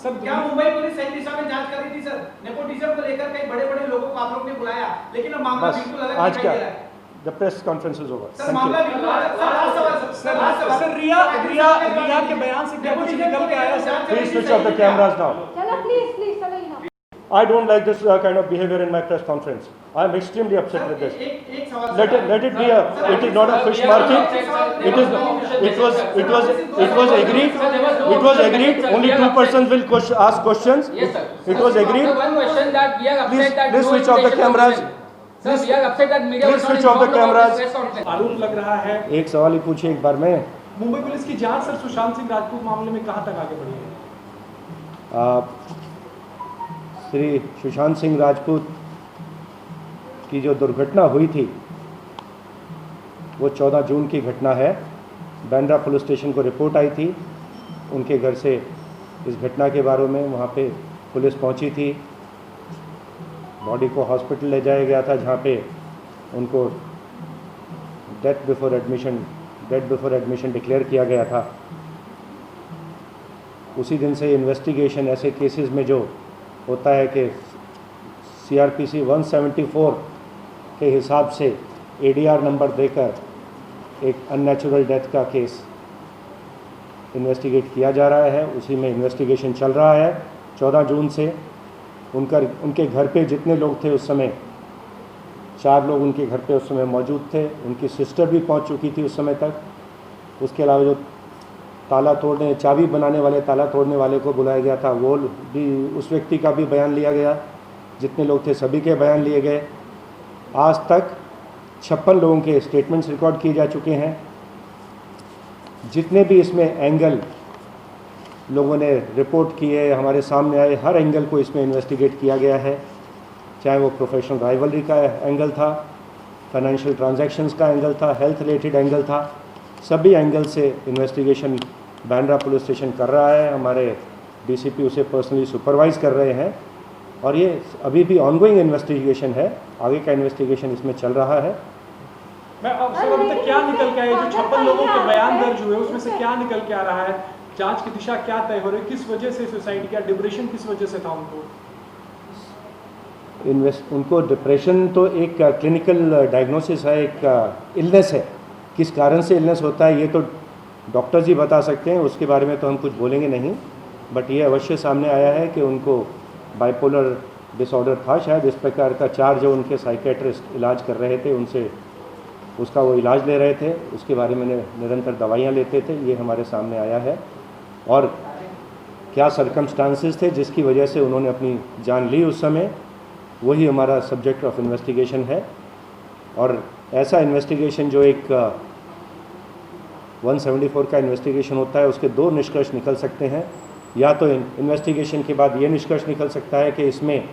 Sir क्या Mumbai police सही दिशा में जांच कर रही थी सर? नेपोटिज्म को लेकर कई बड़े-बड़े लोगों को आप लोग ने बुलाया, लेकिन अब मामला बिल्कुल अलग आज दिखाई क्या दे रहा है। The press conference is over. Sir मामला बिल्कुल सर रिया के बयान से क्या कुछ निकल के आया sir? Please switch off the cameras now. चलो प्लीज चलो यहाँ। I don't like this kind of behavior in my press conference. I am extremely upset with this. एक सवाल Let it be a. It is not a fish market. It was agreed. It was agreed. Only two persons will ask questions. Yes, sir. It was agreed. Sir, one question that we are upset that Please no switch off the information was cameras. given. Sir, we are upset that media Please was not switch off the informed about cameras. this press conference. आरोप लग रहा है एक सवाल ही पूछिए एक बार में। Mumbai police की जांच सर सुशांत सिंह राजपूत मामले में कहां तक आगे बढ़ी है? श्री सुशांत सिंह राजपूत की जो दुर्घटना हुई थी वो 14 जून की घटना है। बांद्रा पुलिस स्टेशन को रिपोर्ट आई थी उनके घर से इस घटना के बारे में। वहाँ पे पुलिस पहुँची थी, बॉडी को हॉस्पिटल ले जाया गया था जहाँ पे उनको डेथ बिफोर एडमिशन डिक्लेयर किया गया था। उसी दिन से इन्वेस्टिगेशन ऐसे केसेस में जो होता है कि CRPC 174 के हिसाब से ADR नंबर देकर एक अननेचुरल डेथ का केस इन्वेस्टिगेट किया जा रहा है। उसी में इन्वेस्टिगेशन चल रहा है। 14 जून से उनके घर पे जितने लोग थे उस समय 4 लोग उनके घर पे उस समय मौजूद थे। उनकी सिस्टर भी पहुंच चुकी थी उस समय तक। उसके अलावा जो चाबी बनाने वाले ताला तोड़ने वाले को बुलाया गया था वो भी, उस व्यक्ति का भी बयान लिया गया। जितने लोग थे सभी के बयान लिए गए। आज तक 56 लोगों के स्टेटमेंट्स रिकॉर्ड किए जा चुके हैं। जितने भी इसमें एंगल लोगों ने रिपोर्ट किए हमारे सामने आए, हर एंगल को इसमें इन्वेस्टिगेट किया गया है। चाहे वो प्रोफेशनल राइवलरी का एंगल था, फाइनेंशियल ट्रांजैक्शंस का एंगल था, हेल्थ रिलेटेड एंगल था, सभी एंगल से इन्वेस्टिगेशन बांद्रा पुलिस स्टेशन कर रहा है। हमारे DCP उसे पर्सनली सुपरवाइज कर रहे हैं और ये अभी भी ऑनगोइंग इन्वेस्टिगेशन है। आगे का इन्वेस्टिगेशन इसमें चल रहा है। मैं अब सर अभी तक क्या निकल के आया? जो 56 लोगों के बयान दर्ज हुए उसमें से क्या निकल के आ रहा है? जांच की दिशा क्या तय हो रही है? किस वजह से सुसाइड किया? डिप्रेशन किस वजह से था उनको? उनको डिप्रेशन तो एक क्लिनिकल डायग्नोसिस है, एक इलनेस है। किस कारण से इलनेस होता है ये तो डॉक्टर्स ही बता सकते हैं, उसके बारे में तो हम कुछ बोलेंगे नहीं। बट ये अवश्य सामने आया है कि उनको बाइपोलर डिसऑर्डर था शायद। इस प्रकार का 4 जो उनके साइकेट्रिस्ट इलाज कर रहे थे उनसे उसका वो इलाज ले रहे थे, उसके बारे में निरंतर दवाइयाँ लेते थे। ये हमारे सामने आया है। और क्या सर्कमस्टांसेस थे जिसकी वजह से उन्होंने अपनी जान ली उस समय, वही हमारा सब्जेक्ट ऑफ इन्वेस्टिगेशन है। और ऐसा इन्वेस्टिगेशन जो एक 174 का इन्वेस्टिगेशन होता है उसके 2 निष्कर्ष निकल सकते हैं। या तो इन्वेस्टिगेशन के बाद ये निष्कर्ष निकल सकता है कि इसमें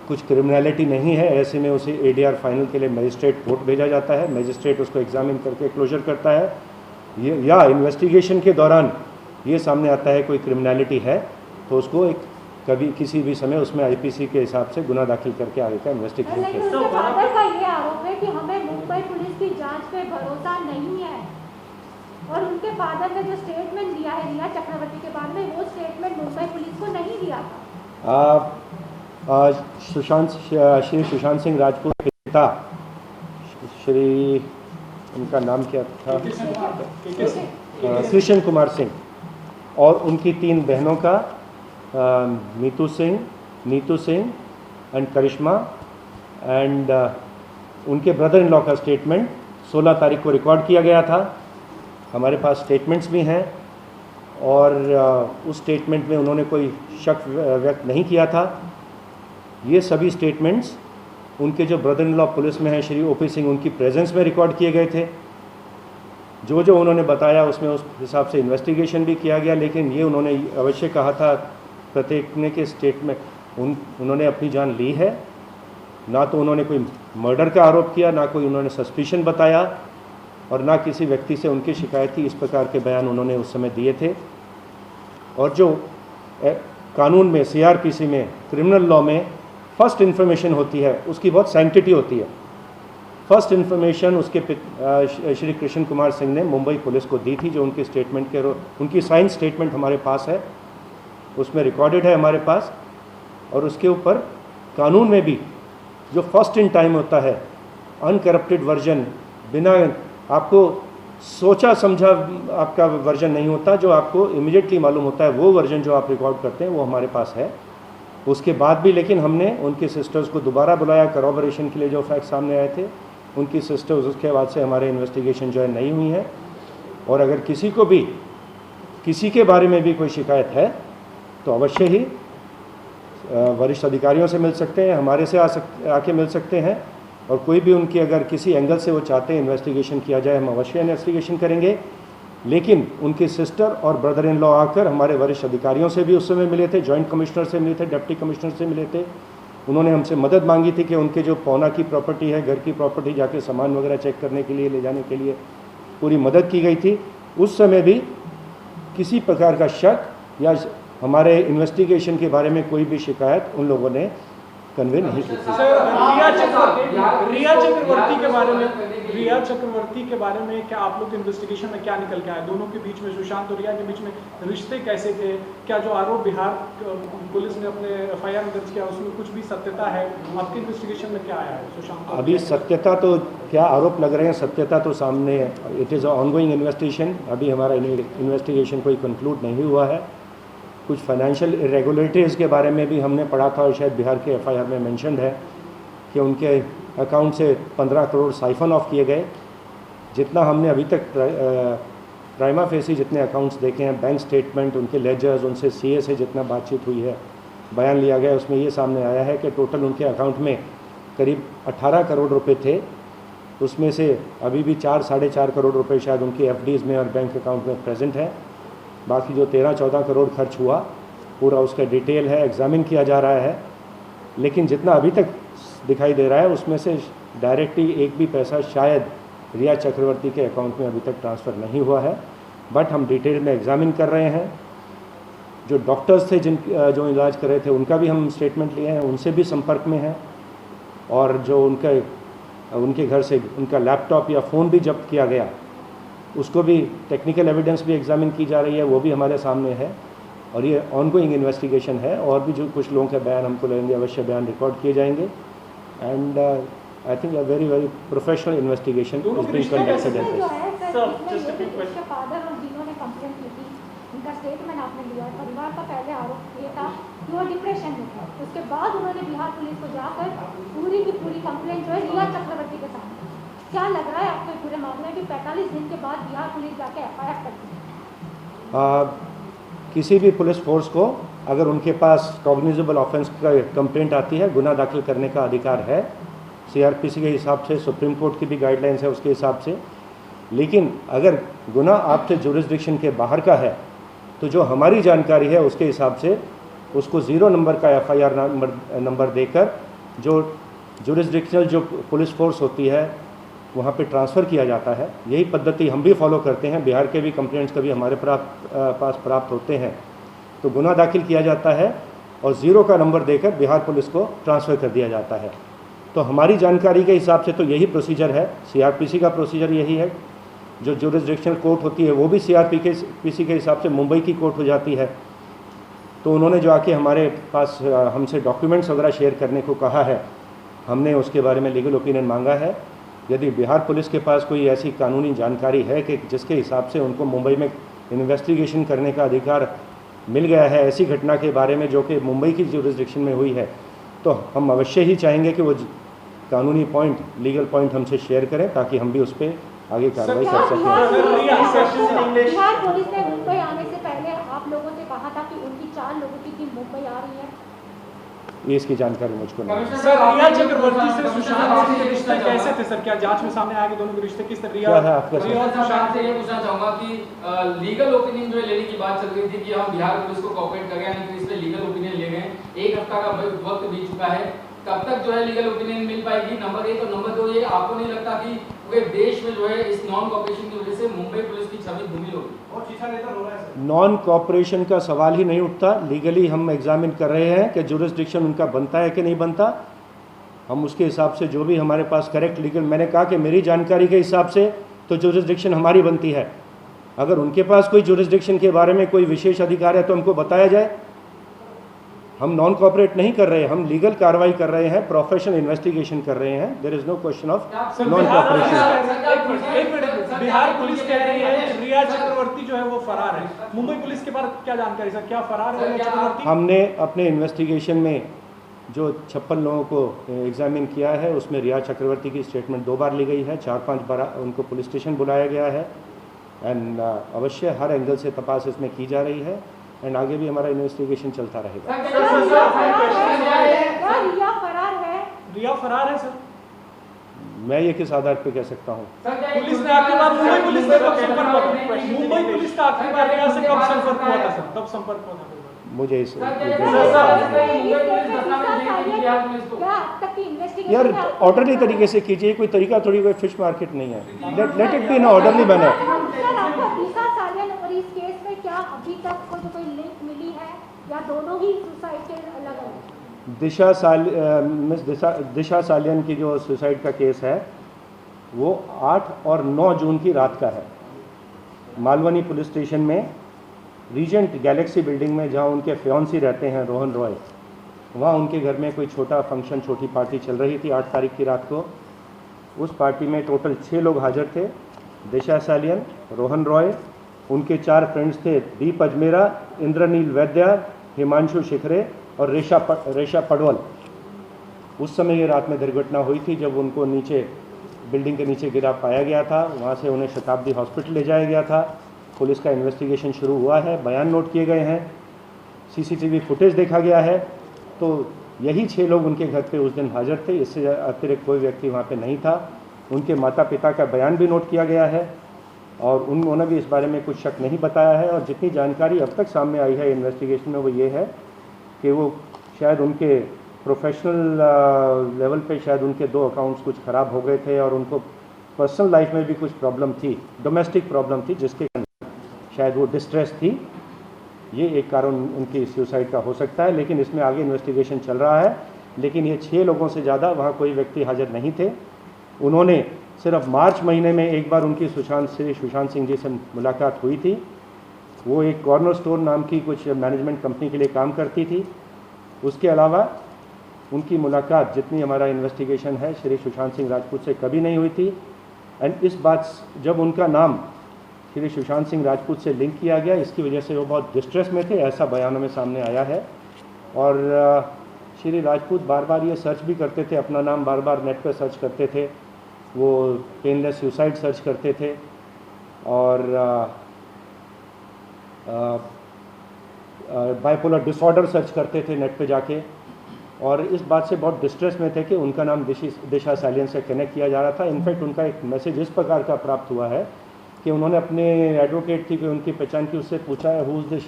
कुछ क्रिमिनलिटी नहीं है, ऐसे में उसे ADR फाइनल के लिए मजिस्ट्रेट कोर्ट भेजा जाता है, मजिस्ट्रेट उसको एग्जामिन करके क्लोजर करता है। या इन्वेस्टिगेशन के दौरान ये सामने आता है कोई क्रिमिनलिटी है तो उसको एक कभी किसी भी समय उसमें IPC के हिसाब से गुना दाखिल करके आगे का इन्वेस्टिगेशन लेकिन किया। उनके फादर का ये आरोप है कि हमें मुंबई पुलिस की जांच पे भरोसा नहीं है और उनके फादर ने जो स्टेटमेंट दिया है रिया चक्रवर्ती के बारे में वो स्टेटमेंट मुंबई पुलिस को नहीं दिया था। श्री सुशांत सिंह राजपूत के पिता श्री उनका नाम क्या था, कृष्ण कुमार सिंह, और उनकी 3 बहनों का नीतू सिंह एंड करिश्मा एंड उनके ब्रदर इन लॉ का स्टेटमेंट 16 तारीख को रिकॉर्ड किया गया था। हमारे पास स्टेटमेंट्स भी हैं और उस स्टेटमेंट में उन्होंने कोई शक व्यक्त नहीं किया था। ये सभी स्टेटमेंट्स उनके जो ब्रदर इन लॉ पुलिस में हैं श्री OP सिंह, उनकी प्रेजेंस में रिकॉर्ड किए गए थे। जो उन्होंने बताया उसमें उस हिसाब से इन्वेस्टिगेशन भी किया गया। लेकिन ये उन्होंने अवश्य कहा था प्रत्येक ने के स्टेटमेंट उन्होंने अपनी जान ली है। ना तो उन्होंने कोई मर्डर का आरोप किया, ना कोई उन्होंने सस्पिशन बताया और ना किसी व्यक्ति से उनकी शिकायत थी। इस प्रकार के बयान उन्होंने उस समय दिए थे। और जो कानून में CRPC में क्रिमिनल लॉ में फर्स्ट इन्फॉर्मेशन होती है उसकी बहुत सैंक्टिटी होती है। फर्स्ट इन्फॉर्मेशन उसके श्री कृष्ण कुमार सिंह ने मुंबई पुलिस को दी थी, जो उनके स्टेटमेंट के उनकी साइन स्टेटमेंट हमारे पास है। उसमें रिकॉर्डेड है हमारे पास। और उसके ऊपर कानून में भी जो फर्स्ट इन टाइम होता है, अनकरप्टेड वर्जन, बिना आपको सोचा समझा आपका वर्जन नहीं होता, जो आपको इमीडिएटली मालूम होता है, वो वर्जन जो आप रिकॉर्ड करते हैं वो हमारे पास है। उसके बाद भी लेकिन हमने उनके सिस्टर्स को दोबारा बुलाया करॉबरेशन के लिए, जो फैक्ट सामने आए थे उनकी सिस्टर्स उसके बाद से हमारे इन्वेस्टिगेशन जो है नहीं हुई है। और अगर किसी को भी किसी के बारे में भी कोई शिकायत है तो अवश्य ही वरिष्ठ अधिकारियों से मिल सकते हैं, हमारे से आके मिल सकते हैं। और कोई भी उनकी अगर किसी एंगल से वो चाहते हैं इन्वेस्टिगेशन किया जाए, हम अवश्य इन्वेस्टिगेशन करेंगे। लेकिन उनके सिस्टर और ब्रदर इन लॉ आकर हमारे वरिष्ठ अधिकारियों से भी उस समय मिले थे, जॉइंट कमिश्नर से मिले थे, डिप्टी कमिश्नर से मिले थे। उन्होंने हमसे मदद मांगी थी कि उनके जो पौना की प्रॉपर्टी है, घर की प्रॉपर्टी, जाके सामान वगैरह चेक करने के लिए, ले जाने के लिए पूरी मदद की गई थी। उस समय भी किसी प्रकार का शक या हमारे इन्वेस्टिगेशन के बारे में कोई भी शिकायत उन लोगों ने कन्वे नहीं की थी। सर, रिया चक्रवर्ती के बारे में क्या आप लोग इन्वेस्टिगेशन में क्या निकल के आया? दोनों के बीच में, सुशांत और रिया के बीच में रिश्ते कैसे थे? क्या जो आरोप बिहार पुलिस ने अपने FIR में दर्ज किया उसमें कुछ भी सत्यता है? आपके इन्वेस्टिगेशन में क्या आया है सुशांत? अभी सत्यता तो क्या आरोप लग रहे हैं, सत्यता तो सामने, इट इज़ ऑनगोइंग इन्वेस्टिगेशन। अभी हमारा इन्वेस्टिगेशन कोई कंक्लूड नहीं हुआ है। कुछ फाइनेंशियल इरेगुलरिटीज़ के बारे में भी हमने पढ़ा था और शायद बिहार के FIR में मेंशन्ड है कि उनके अकाउंट से 15 करोड़ साइफन ऑफ किए गए। जितना हमने अभी तक प्राइमा फेसी जितने अकाउंट्स देखे हैं, बैंक स्टेटमेंट, उनके लेजर्स, उनसे CA से जितना बातचीत हुई है, बयान लिया गया, उसमें ये सामने आया है कि टोटल उनके अकाउंट में करीब 18 करोड़ रुपए थे। उसमें से अभी भी 4-4.5 करोड़ रुपए शायद उनके FDs में और बैंक अकाउंट में प्रेजेंट है। बाकी जो 13-14 करोड़ खर्च हुआ पूरा उसका डिटेल है, एग्जामिन किया जा रहा है। लेकिन जितना अभी तक दिखाई दे रहा है उसमें से डायरेक्टली एक भी पैसा शायद रिया चक्रवर्ती के अकाउंट में अभी तक ट्रांसफ़र नहीं हुआ है। बट हम डिटेल में एग्जामिन कर रहे हैं। जो डॉक्टर्स थे जो इलाज कर रहे थे उनका भी हम स्टेटमेंट लिए हैं, उनसे भी संपर्क में हैं। और जो उनके घर से उनका लैपटॉप या फ़ोन भी जब्त किया गया, उसको भी टेक्निकल एविडेंस भी एग्जामिन की जा रही है, वो भी हमारे सामने है। और ये ऑनगोइंग इन्वेस्टिगेशन है। और भी जो कुछ लोगों के बयान हमको लगेंगे, अवश्य बयान रिकॉर्ड किए जाएंगे। And I think a very very professional investigation is being conducted at this. Father और जिन्होंने कंप्लेंट की थी, उनका स्टेटमेंट आपने लिया। परिवार का पहले आरोप ये था कि वो डिप्रेशन में था। उसके बाद उन्होंने बिहार पुलिस को जाकर पूरी की पूरी कंप्लेंट जो है रिया चक्रवर्ती के सामने। क्या लग रहा है आपको पूरे मामले कि 45 दिन के बाद बिहार पुलिस जाके FIR करती है? किसी भी पुलिस फोर्स को अगर उनके पास कॉग्निजेबल ऑफेंस का कंप्लेंट आती है, गुनाह दाखिल करने का अधिकार है CRPC के हिसाब से, सुप्रीम कोर्ट की भी गाइडलाइंस है उसके हिसाब से। लेकिन अगर गुनाह आपके जुरिस्डिक्शन के बाहर का है तो जो हमारी जानकारी है उसके हिसाब से उसको 0 नंबर का FIR नंबर देकर जो जुरिस्डिक्शनल जो पुलिस फोर्स होती है वहाँ पे ट्रांसफ़र किया जाता है। यही पद्धति हम भी फॉलो करते हैं। बिहार के भी कंप्लेंट्स कभी हमारे पास प्राप्त होते हैं तो गुनाह दाखिल किया जाता है और 0 का नंबर देकर बिहार पुलिस को ट्रांसफ़र कर दिया जाता है। तो हमारी जानकारी के हिसाब से तो यही प्रोसीजर है, CRPC का प्रोसीजर यही है। जो जुरिस्डिक्शनल कोर्ट होती है वो भी CRPC के हिसाब से मुंबई की कोर्ट हो जाती है। तो उन्होंने जो आके हमारे पास हमसे डॉक्यूमेंट्स वगैरह शेयर करने को कहा है, हमने उसके बारे में लीगल ओपिनियन मांगा है। यदि बिहार पुलिस के पास कोई ऐसी कानूनी जानकारी है कि जिसके हिसाब से उनको मुंबई में इन्वेस्टिगेशन करने का अधिकार मिल गया है ऐसी घटना के बारे में जो कि मुंबई की जुरिस्डिक्शन में हुई है, तो हम अवश्य ही चाहेंगे कि वो कानूनी पॉइंट, लीगल पॉइंट हमसे शेयर करें ताकि हम भी उस पर आगे कार्रवाई कर सकें। बिहार पुलिस ने मुंबई आने से पहले आप लोगों से कहा था कि उनकी 4 लोगों की टीम मुंबई आ रही है। ये इसकी जानकारी मुझको नहीं है। सर, रिया चक्रवर्ती से सुशांत सिंह के रिश्ते कैसे थे सर? क्या जांच में सामने आया कि दोनों के रिश्ते किस तरह? क्या है आपका रिया और सुशांत से ये पूछना चाहूंगा कि लीगल ओपिनियन जो लेने की बात चल रही थी कि हम बिहार पुलिस को कोऑपरेट करें, यानी कि इस पे लीगल ओपिनियन ले गए। 1 हफ्ता का वक्त बीत चुका है, कब तक जो है लीगल ओपिनियन मिल पाएगी? नंबर 1 और नंबर 2 ये आपको नहीं लगता कि पूरे देश में जो है इस नॉन कोऑपरेशन की वजह से मुंबई पुलिस की छवि धूमिल होगी? और शीशा लेकर हो रहा है सर। नॉन कोऑपरेशन का सवाल ही नहीं उठता। लीगली हम एग्जामिन कर रहे हैं कि जुरिस्डिक्शन उनका बनता है कि नहीं बनता। हम उसके हिसाब से जो भी हमारे पास करेक्ट लीगल, मैंने कहा कि मेरी जानकारी के हिसाब से तो जुरिस्डिक्शन हमारी बनती है। अगर उनके पास कोई जुरिस्डिक्शन के बारे में कोई विशेष अधिकार है तो हमको बताया जाए, हम नॉन कॉपरेट नहीं कर रहे हैं, हम लीगल कार्रवाई कर रहे हैं, प्रोफेशनल इन्वेस्टिगेशन कर रहे हैं। There is no question of non cooperation. एक मिनट, बिहार पुलिस कह रही है कि रिया चक्रवर्ती जो है वो फरार है। मुंबई पुलिस के बारे में क्या जानकारी सर, क्या फरार है रिया चक्रवर्ती? हमने अपने इन्वेस्टिगेशन में जो 56 लोगों को एग्जामिन किया है उसमें रिया चक्रवर्ती की स्टेटमेंट 2 बार ली गई है, 4-5 बार उनको पुलिस स्टेशन बुलाया गया है। एंड अवश्य हर एंगल से तपास इसमें की जा रही है एंड आगे भी हमारा इन्वेस्टिगेशन चलता रहेगा। रिया फरार है? रिया फरार है सर? मैं ये किस आधार पे कह सकता हूँ? पुलिस ने आखिरी बार मुंबई पुलिस से कब संपर्क हुआ था? मुंबई पुलिस का आखिरी बार रिया से कब संपर्क हुआ था सर? कब संपर्क हुआ था? मुझे इस यार ऑर्डरली तरीके से कीजिए, कोई तरीका थोड़ी कोई फिश मार्केट नहीं है। Let it be in orderly manner. Disha Salian और इस केस में क्या अभी तक कोई लिंक मिली है या दोनों ही सुसाइड के अलग-अलग? दिशा सालियन की जो सुसाइड का केस है वो 8 और 9 जून की रात का है। मालवनी पुलिस स्टेशन में रीजेंट गैलेक्सी बिल्डिंग में जहां उनके फियांसी रहते हैं रोहन रॉय, वहां उनके घर में कोई छोटा फंक्शन, छोटी पार्टी चल रही थी 8 तारीख की रात को। उस पार्टी में टोटल 6 लोग हाजिर थे। दिशा सालियन, रोहन रॉय, उनके 4 फ्रेंड्स थे, दीप अजमेरा, इंद्रनील वैद्या, हिमांशु शिखरे और रेशा पडवल। उस समय ये रात में दुर्घटना हुई थी जब उनको नीचे बिल्डिंग के नीचे गिरा पाया गया था। वहाँ से उन्हें शताब्दी हॉस्पिटल ले जाया गया था। पुलिस का इन्वेस्टिगेशन शुरू हुआ है, बयान नोट किए गए हैं, सीसीटीवी फुटेज देखा गया है। तो यही 6 लोग उनके घर पे उस दिन हाजिर थे, इससे अतिरिक्त कोई व्यक्ति वहाँ पे नहीं था। उनके माता पिता का बयान भी नोट किया गया है और उन्होंने भी इस बारे में कुछ शक नहीं बताया है। और जितनी जानकारी अब तक सामने आई है इन्वेस्टिगेशन में वो ये है कि वो शायद उनके प्रोफेशनल लेवल पे शायद उनके 2 अकाउंट्स कुछ ख़राब हो गए थे और उनको पर्सनल लाइफ में भी कुछ प्रॉब्लम थी, डोमेस्टिक प्रॉब्लम थी, जिसके शायद वो डिस्ट्रेस थी। ये एक कारण उनकी सुसाइड का हो सकता है, लेकिन इसमें आगे इन्वेस्टिगेशन चल रहा है। लेकिन ये 6 लोगों से ज़्यादा वहाँ कोई व्यक्ति हाजिर नहीं थे। उन्होंने सिर्फ मार्च महीने में एक बार उनकी सुशांत सिंह जी से मुलाकात हुई थी। वो एक कॉर्नर स्टोर नाम की कुछ मैनेजमेंट कंपनी के लिए काम करती थी। उसके अलावा उनकी मुलाकात, जितनी हमारा इन्वेस्टिगेशन है, श्री सुशांत सिंह राजपूत से कभी नहीं हुई थी। एंड इस बात जब उनका नाम श्री सुशांत सिंह राजपूत से लिंक किया गया, इसकी वजह से वो बहुत डिस्ट्रेस में थे, ऐसा बयानों में सामने आया है। और श्री राजपूत बार बार ये सर्च भी करते थे, अपना नाम बार बार नेट पर सर्च करते थे, वो पेनलेस सुसाइड सर्च करते थे और बाइपोलर डिसऑर्डर सर्च करते थे नेट पे जाके। और इस बात से बहुत डिस्ट्रेस में थे कि उनका नाम दिशा सालियन से कनेक्ट किया जा रहा था। इनफैक्ट उनका एक मैसेज इस प्रकार का प्राप्त हुआ है कि उन्होंने अपने एडवोकेट थी कि उनकी पहचान की, उससे पूछा है हु इज़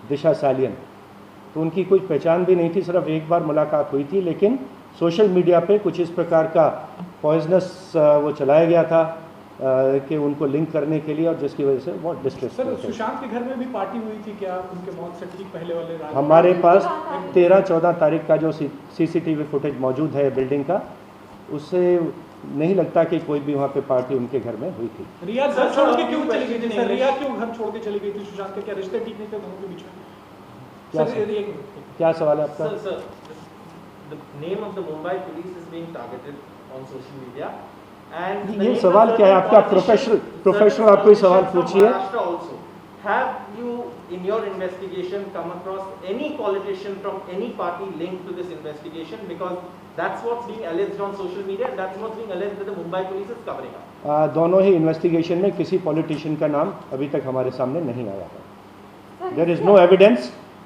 दिशा सालियन, तो उनकी कोई पहचान भी नहीं थी, सिर्फ एक बार मुलाकात हुई थी। लेकिन सोशल मीडिया पे कुछ इस प्रकार का पॉइजनस वो चलाया गया था कि उनको लिंक करने के लिए, और जिसकी वजह से बहुत डिस्ट्रेस। सर, सुशांत के घर में भी पार्टी हुई थी क्या उनके मौत से ठीक पहले वाले रात? हमारे पास 13-14 तारीख का जो सीसीटीवी फुटेज मौजूद है बिल्डिंग का, उससे नहीं लगता कि कोई भी वहाँ पे पार्टी उनके घर में हुई थी। रिया घर छोड़ के क्यों चली गई थी सर? रिया क्यों घर छोड़ के चली गई थी? सुशांत के क्या रिश्ते ठीक नहीं थे दोनों के बीच में? क्या सवाल है आपका? Sir, the name of the Mumbai police is being targeted on social media, and ये सवाल क्या है आपका? प्रोफेशनल आप कोई सवाल पूछिए। Also, have you in your investigation come across any politician from any party linked to this investigation? Because that's what's being alleged on social media, and that's what's being alleged that the Mumbai police is covering up. दोनों ही investigation में किसी politician का नाम अभी तक हमारे सामने नहीं आया है। There is no evidence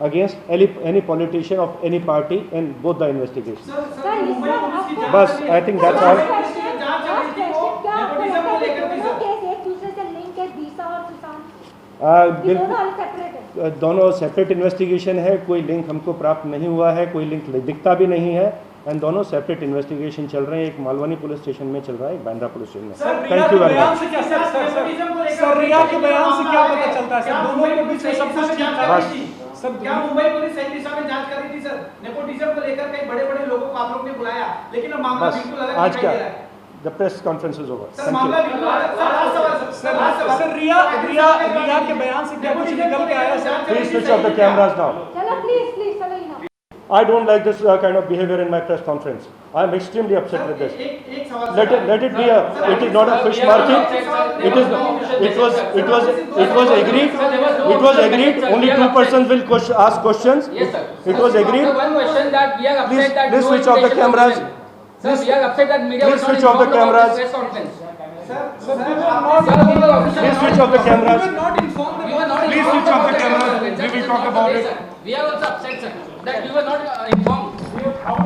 against any politician of any party in both the investigations. बस I think that's all. दोनों सेपरेट इन्वेस्टिगेशन है, कोई लिंक हमको प्राप्त नहीं हुआ है, कोई लिंक दिखता भी नहीं है। एंड दोनों सेपरेट इन्वेस्टिगेशन चल रहे हैं, एक मालवनी पुलिस स्टेशन में चल रहा है, एक बांद्रा पुलिस स्टेशन में। Thank you very much. Sir, Rhea के बयान से क्या पता चलता है सर? दोनों के बीच में सब कुछ ठीक था? सर, क्या मुंबई पुलिस सही दिशा में जांच कर रही थी सर? नेपोटिज्म को लेकर कई बड़े-बड़े लोगों को आप लोग ने बुलाया, लेकिन अब मामला बिल्कुल अलग आज दिखाई क्या दे रहा है। The press conference is over. Sir, मामला बिल्कुल अलग। सर, रिया के बयान से क्या कुछ निकल के आया sir? Please switch off the cameras now. चलो प्लीज चलो ही ना। I don't like this kind of behavior in my press conference. I am extremely upset with this. एक सवाल Let it be a. It is not a fish market. It is. It was agreed. It was agreed. Only 2 persons will ask questions. Yes, sir. It was agreed. Sir, one question that we are upset that Please no switch off the invitation was cameras. given. Sir, we are upset that media Please was not switch off the informed about cameras. this press conference. Sir Please switch off the cameras. not informed We were not Please informed switch off about the cameras. press conference. We will That is talk not about the way, it. sir. We are also upset, sir, that we were not informed. How